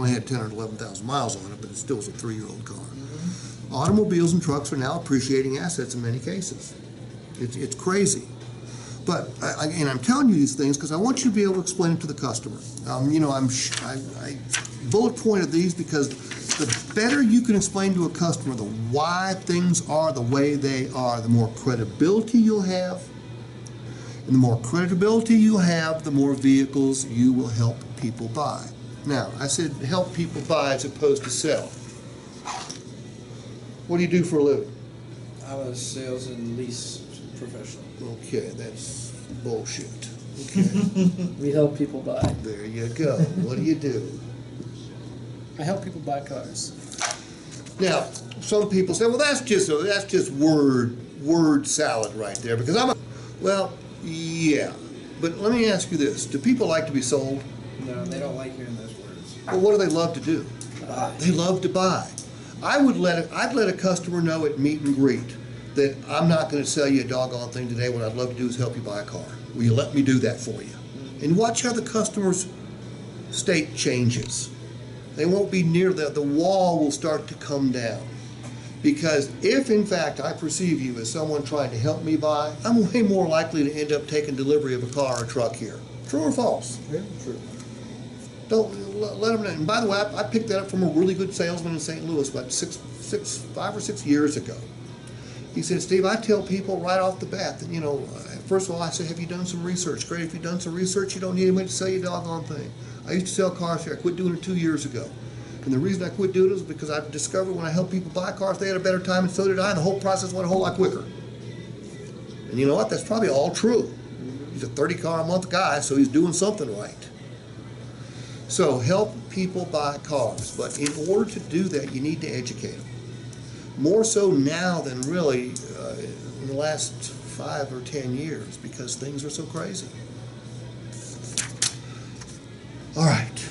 only had 10 or 11,000 miles on it, but it still was a 3-year-old car. Automobiles and trucks are now appreciating assets in many cases. It's crazy. But, and I'm telling you these things because I want you to be able to explain it to the customer. You know, I bullet pointed these because the better you can explain to a customer the why things are the way they are, the more credibility you'll have. And the more credibility you have, the more vehicles you will help people buy. Now, I said help people buy as opposed to sell. What do you do for a living? I'm a sales and lease professional. Okay, that's bullshit. Okay. We help people buy. There you go. What do you do? I help people buy cars. Now, some people say, well, that's just word salad right there. Because well, yeah. But let me ask you this: do people like to be sold? No, they don't like hearing those words. Well, what do they love to do? Buy. They love to buy. I'd let a customer know at meet and greet that I'm not going to sell you a doggone thing today. What I'd love to do is help you buy a car. Will you let me do that for you? And watch how the customer's state changes. They won't be near the wall will start to come down. Because if, in fact, I perceive you as someone trying to help me buy, I'm way more likely to end up taking delivery of a car or a truck here. True or false? Yeah, true. Don't let them know. And by the way, I picked that up from a really good salesman in St. Louis about 5 or 6 years ago. He said, Steve, I tell people right off the bat that, you know, first of all, I say, have you done some research? Great, if you've done some research, you don't need anybody to sell you a doggone thing. I used to sell cars here. I quit doing it 2 years ago. And the reason I quit doing it is because I've discovered when I help people buy cars, they had a better time, and so did I, and the whole process went a whole lot quicker. And you know what? That's probably all true. He's a 30-car-a-month guy, so he's doing something right. So help people buy cars, but in order to do that, you need to educate them. More so now than really in the last 5 or 10 years, because things are so crazy. All right.